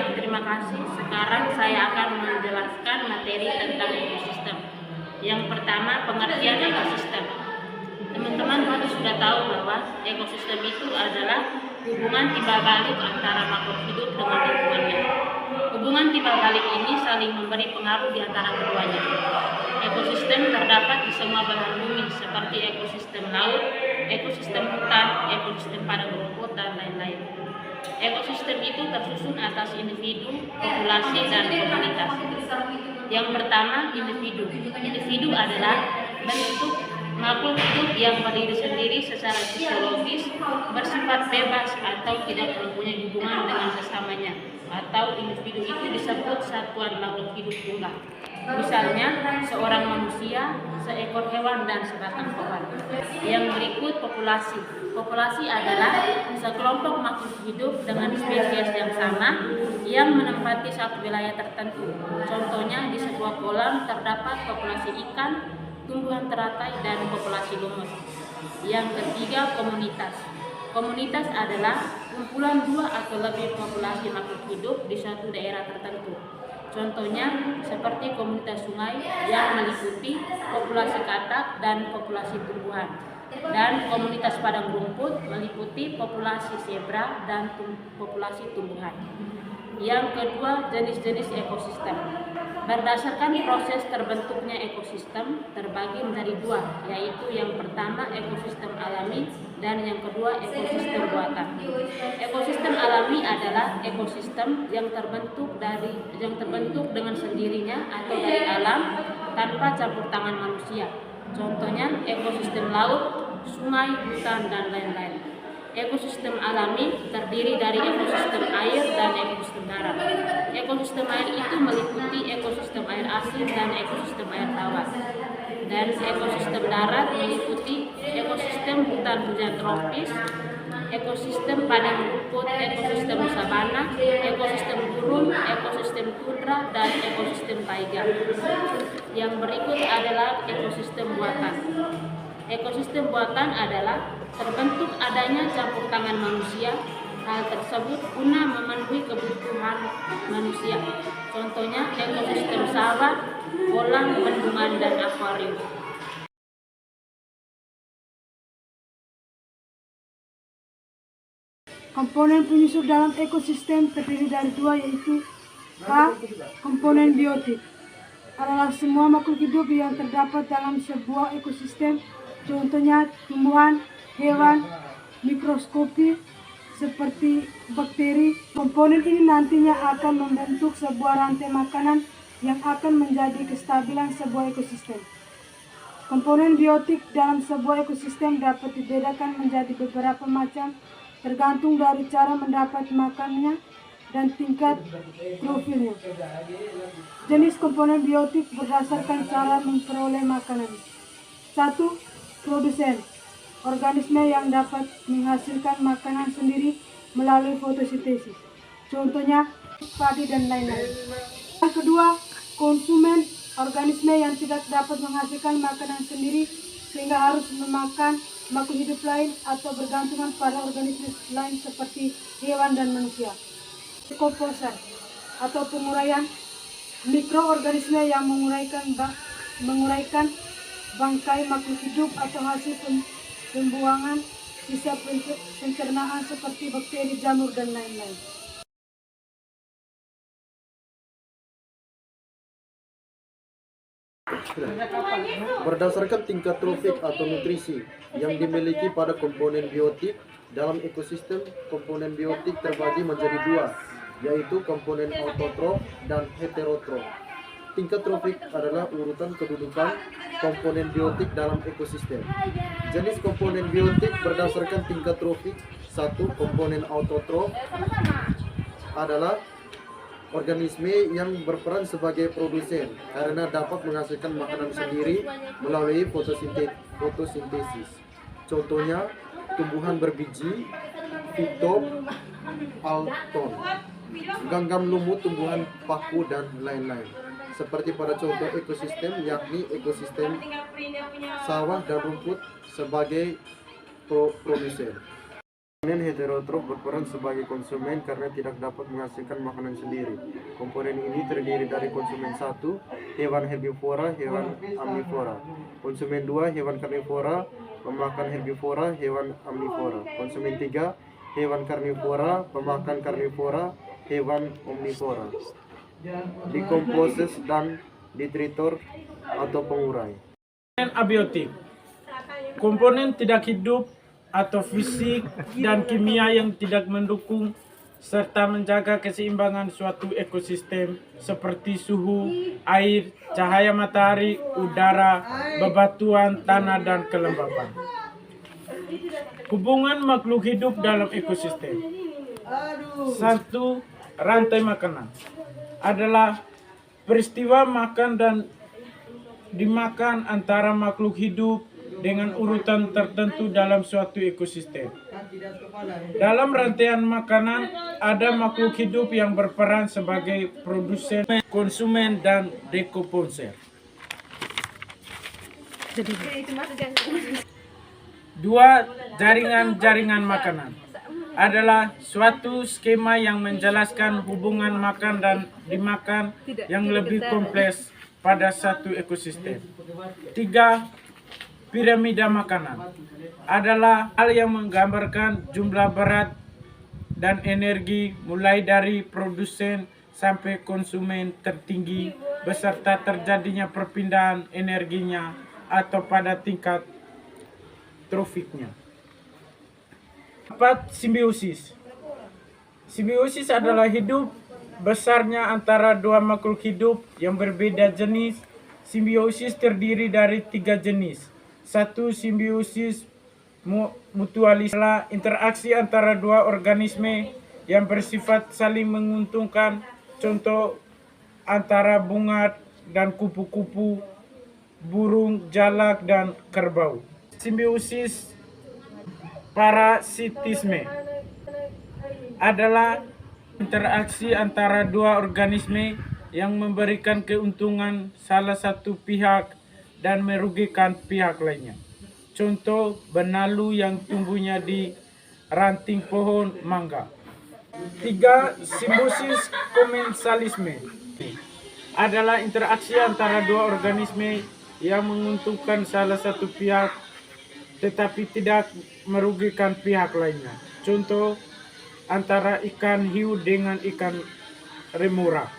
Terima kasih. Sekarang saya akan menjelaskan materi tentang ekosistem. Yang pertama, pengertian ekosistem. Teman-teman pasti sudah tahu bahwa ekosistem itu adalah hubungan timbal balik antara makhluk hidup dengan lingkungannya. Hubungan timbal balik ini saling memberi pengaruh di antara keduanya. Ekosistem terdapat di semua belahan bumi seperti ekosistem laut, ekosistem hutan, ekosistem padang rumput, dan lain-lain. Ekosistem itu tersusun atas individu, populasi, dan komunitas. Yang pertama, individu. Individu adalah bentuk makhluk hidup yang berdiri sendiri secara fisiologis, bersifat bebas atau tidak mempunyai hubungan dengan sesamanya, atau individu itu disebut satuan makhluk hidup tunggal. Misalnya, seorang manusia, seekor hewan, dan sebatang pohon. Yang berikut, populasi. Populasi adalah sekelompok makhluk hidup dengan spesies yang sama yang menempati satu wilayah tertentu. Contohnya, di sebuah kolam terdapat populasi ikan, tumbuhan teratai, dan populasi lumut. Yang ketiga, komunitas. Komunitas adalah kumpulan dua atau lebih populasi makhluk hidup di suatu daerah tertentu. Contohnya seperti komunitas sungai yang meliputi populasi katak dan populasi tumbuhan, dan komunitas padang rumput meliputi populasi zebra dan populasi tumbuhan. Yang kedua, jenis-jenis ekosistem. Berdasarkan proses terbentuknya ekosistem terbagi menjadi dua, yaitu yang pertama ekosistem alami dan yang kedua ekosistem buatan. Ekosistem alami adalah ekosistem yang terbentuk dengan sendirinya atau dari alam tanpa campur tangan manusia. Contohnya ekosistem laut, sungai, hutan, dan lain-lain. Ekosistem alami terdiri dari ekosistem air dan ekosistem darat. Ekosistem air itu meliputi ekosistem air asin dan ekosistem air tawar. Dan ekosistem darat meliputi ekosistem hutan hujan tropis, ekosistem padang rumput, ekosistem sabana, ekosistem gurun, ekosistem tundra, dan ekosistem taiga. Yang berikut adalah ekosistem buatan. Ekosistem buatan adalah terbentuk adanya campur tangan manusia. Hal tersebut guna memenuhi kebutuhan manusia. Contohnya ekosistem sawah, kolam, bendungan, dan akuarium. Komponen penyusul dalam ekosistem terdiri dari dua, yaitu A. Komponen biotik adalah semua makhluk hidup yang terdapat dalam sebuah ekosistem. Contohnya tumbuhan, hewan, mikroskopi seperti bakteri. Komponen ini nantinya akan membentuk sebuah rantai makanan yang akan menjadi kestabilan sebuah ekosistem. Komponen biotik dalam sebuah ekosistem dapat dibedakan menjadi beberapa macam tergantung dari cara mendapat makannya dan tingkat klorofilnya. Jenis komponen biotik berdasarkan cara memperoleh makanan. 1. Produsen. Organisme yang dapat menghasilkan makanan sendiri melalui fotosintesis. Contohnya padi dan lain-lain. Yang kedua, konsumen. Organisme yang tidak dapat menghasilkan makanan sendiri sehingga harus memakan makhluk hidup lain atau bergantungan pada organisme lain seperti hewan dan manusia. Dekomposer atau penguraian. Mikroorganisme yang menguraikan bangkai makhluk hidup atau hasil pembuangan sisa pencernaan seperti bakteri, jamur, dan lain-lain. Berdasarkan tingkat trofik atau nutrisi yang dimiliki pada komponen biotik dalam ekosistem, komponen biotik terbagi menjadi dua, yaitu komponen autotrof dan heterotrof. Tingkat trofik adalah urutan kedudukan komponen biotik dalam ekosistem. Jenis komponen biotik berdasarkan tingkat trofik. 1. Komponen autotrof adalah organisme yang berperan sebagai produsen karena dapat menghasilkan makanan sendiri melalui fotosintesis. Contohnya tumbuhan berbiji, fitoplankton, genggam lumut, tumbuhan paku, dan lain-lain. Seperti pada contoh ekosistem, yakni ekosistem sawah dan rumput sebagai produsen. Komponen heterotrof berperan sebagai konsumen karena tidak dapat menghasilkan makanan sendiri. Komponen ini terdiri dari konsumen 1, hewan herbivora, hewan omnivora. Konsumen 2, hewan karnivora, pemakan herbivora, hewan omnivora. Konsumen 3, hewan karnivora, pemakan karnivora, hewan omnivora. Dekomposer dan detritor atau pengurai. Komponen abiotik, komponen tidak hidup atau fisik dan kimia yang tidak mendukung serta menjaga keseimbangan suatu ekosistem seperti suhu, air, cahaya matahari, udara, bebatuan, tanah, dan kelembapan. Hubungan makhluk hidup dalam ekosistem. 1. Rantai makanan adalah peristiwa makan dan dimakan antara makhluk hidup dengan urutan tertentu dalam suatu ekosistem. Dalam rantaian makanan, ada makhluk hidup yang berperan sebagai produsen, konsumen, dan dekomposer. 2. Jaringan-jaringan makanan adalah suatu skema yang menjelaskan hubungan makan dan dimakan yang lebih kompleks pada satu ekosistem. 3. Piramida makanan adalah hal yang menggambarkan jumlah berat dan energi mulai dari produsen sampai konsumen tertinggi beserta terjadinya perpindahan energinya atau pada tingkat trofiknya. 4. Simbiosis. Simbiosis adalah hidup besarnya antara dua makhluk hidup yang berbeda jenis. Simbiosis terdiri dari 3 jenis. 1. Simbiosis mutualis adalah interaksi antara dua organisme yang bersifat saling menguntungkan. Contoh antara bunga dan kupu-kupu, burung, jalak, dan kerbau. Simbiosis parasitisme adalah interaksi antara dua organisme yang memberikan keuntungan salah satu pihak dan merugikan pihak lainnya. Contoh benalu yang tumbuhnya di ranting pohon mangga. 3. Simbiosis komensalisme adalah interaksi antara dua organisme yang menguntungkan salah satu pihak tetapi tidak merugikan pihak lainnya. Contoh antara ikan hiu dengan ikan remora.